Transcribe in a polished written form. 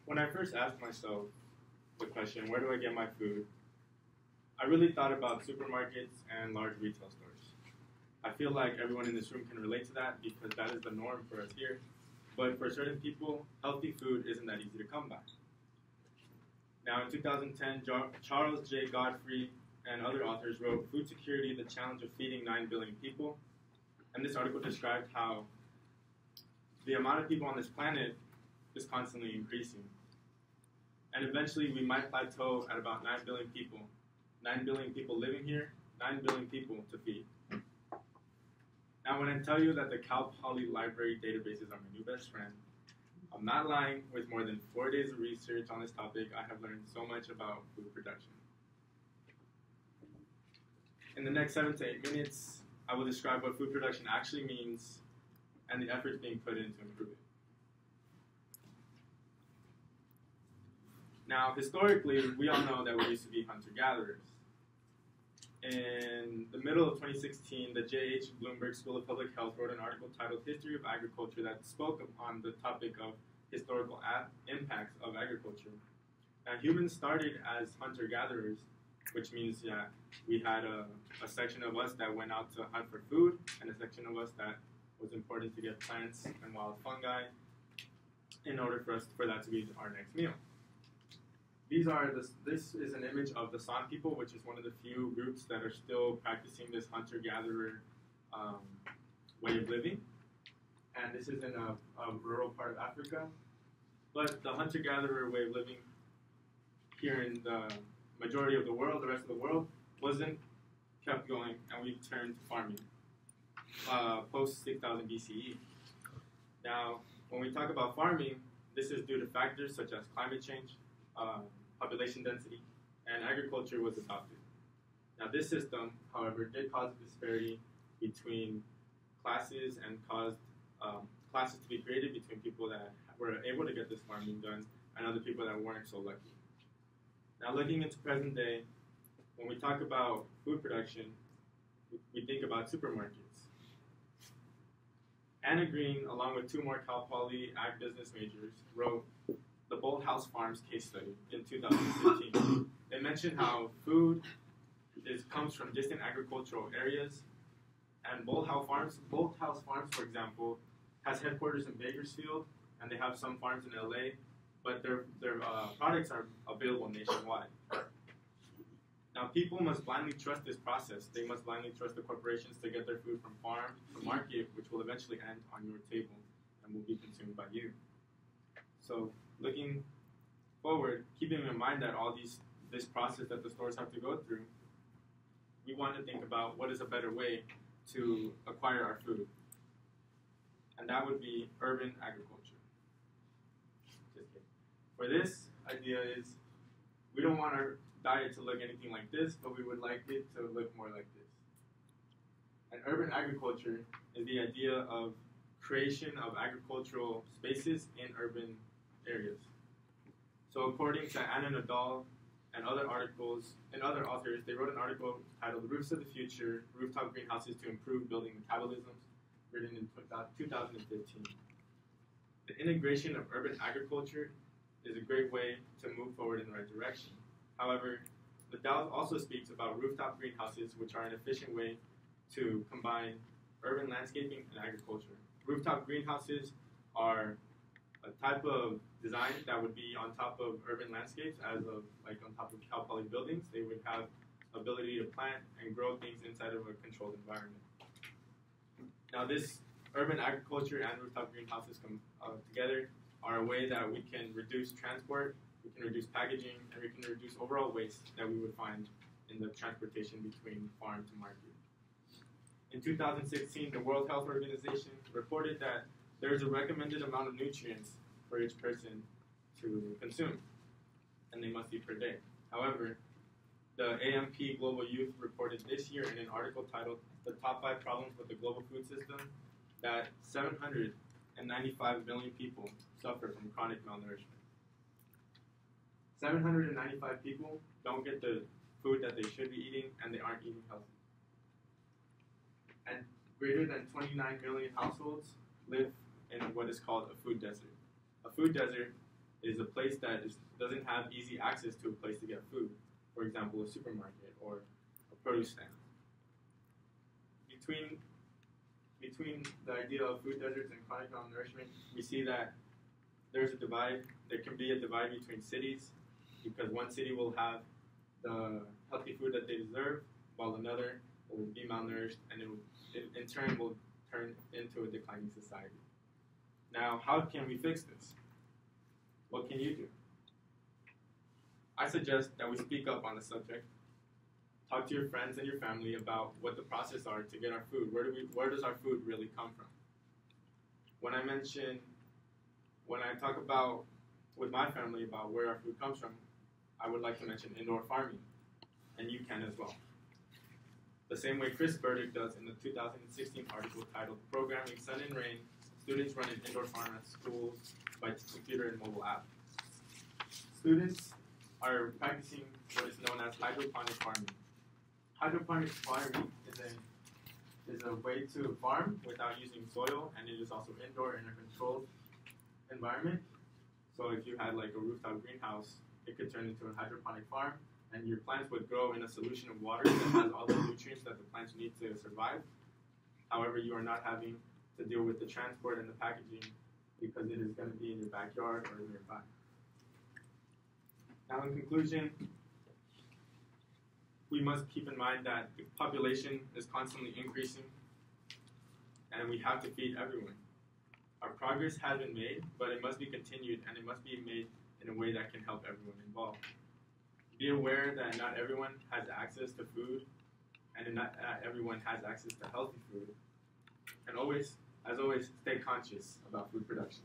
When I first asked myself the question, where do I get my food? I really thought about supermarkets and large retail stores. I feel like everyone in this room can relate to that because that is the norm for us here. But for certain people, healthy food isn't that easy to come by. Now, in 2010, Charles J. Godfrey and other authors wrote Food Security, the Challenge of Feeding 9 Billion People. And this article described how the amount of people on this planet is constantly increasing. And eventually we might plateau at about 9 billion people. 9 billion people living here, 9 billion people to feed. Now when I tell you that the Cal Poly Library databases are my new best friend, I'm not lying. With more than 4 days of research on this topic, I have learned so much about food production. In the next 7 to 8 minutes, I will describe what food production actually means and the efforts being put in to improve it. Now, historically, we all know that we used to be hunter-gatherers. In the middle of 2016, the J.H. Bloomberg School of Public Health wrote an article titled History of Agriculture that spoke on the topic of historical impacts of agriculture. Now, humans started as hunter-gatherers, which means that we had a section of us that went out to hunt for food, and a section of us that was important to get plants and wild fungi in order for that to be our next meal. This is an image of the San people, which is one of the few groups that are still practicing this hunter-gatherer way of living. And this is in a rural part of Africa. But the hunter-gatherer way of living here in the majority of the world, the rest of the world, wasn't kept going, and we turned to farming post 6000 BCE. Now, when we talk about farming, this is due to factors such as climate change, population density, and agriculture was adopted. Now this system, however, did cause a disparity between classes and caused classes to be created between people that were able to get this farming done and other people that weren't so lucky. Now looking into present day, when we talk about food production, we think about supermarkets. Anna Green, along with 2 more Cal Poly Ag Business majors, wrote the Bolthouse Farms case study in 2015. They mentioned how food comes from distant agricultural areas, and Bolthouse Farms, for example, has headquarters in Bakersfield, and they have some farms in LA, but their products are available nationwide. Now, people must blindly trust this process. They must blindly trust the corporations to get their food from farm to market, which will eventually end on your table and will be consumed by you. So, looking forward, keeping in mind that all this process that the stores have to go through, we want to think about what is a better way to acquire our food. And that would be urban agriculture. Just kidding. For this idea is, we don't want our diet to look anything like this, but we would like it to look more like this. And urban agriculture is the idea of creation of agricultural spaces in urban areas. So according to Anna Nadal and other authors, they wrote an article titled Roofs of the Future, Rooftop Greenhouses to Improve Building Metabolisms, written in 2015. The integration of urban agriculture is a great way to move forward in the right direction. However, Nadal also speaks about rooftop greenhouses, which are an efficient way to combine urban landscaping and agriculture. Rooftop greenhouses are a type of design that would be on top of urban landscapes, like on top of Cal Poly buildings. They would have ability to plant and grow things inside of a controlled environment. Now, this urban agriculture and rooftop greenhouses come together are a way that we can reduce transport, we can reduce packaging, and we can reduce overall waste that we would find in the transportation between farm to market. In 2016, the World Health Organization reported that there is a recommended amount of nutrients for each person to consume, and they must eat per day. However, the AMP Global Youth reported this year in an article titled The Top 5 Problems with the Global Food System that 795 million people suffer from chronic malnourishment. 795 people don't get the food that they should be eating, and they aren't eating healthy. And greater than 29 million households live in what is called a food desert. A food desert is a place that doesn't have easy access to a place to get food. For example, a supermarket or a produce stand. Between the idea of food deserts and chronic malnourishment, we see that there's a divide. There can be a divide between cities because one city will have the healthy food that they deserve, while another will be malnourished, and it in turn will turn into a declining society. Now, how can we fix this? What can you do? I suggest that we speak up on the subject. Talk to your friends and your family about what the process are to get our food. Where does our food really come from? When I talk about with my family about where our food comes from, I would like to mention indoor farming, and you can as well. The same way Chris Burdick does in the 2016 article titled "Programming Sun and Rain: Students Run an Indoor Farm at Schools by Computer and Mobile App." Students are practicing what is known as hydroponic farming. Hydroponic farming is a way to farm without using soil, and it is also indoor in a controlled environment. So if you had like a rooftop greenhouse, it could turn into a hydroponic farm, and your plants would grow in a solution of water that has all the nutrients that the plants need to survive. However, you are not having to deal with the transport and the packaging because it is going to be in your backyard or nearby. Now, in conclusion, we must keep in mind that the population is constantly increasing, and we have to feed everyone. Our progress has been made, but it must be continued, and it must be made in a way that can help everyone involved. Be aware that not everyone has access to food, and not everyone has access to healthy food. And always, as always, stay conscious about food production.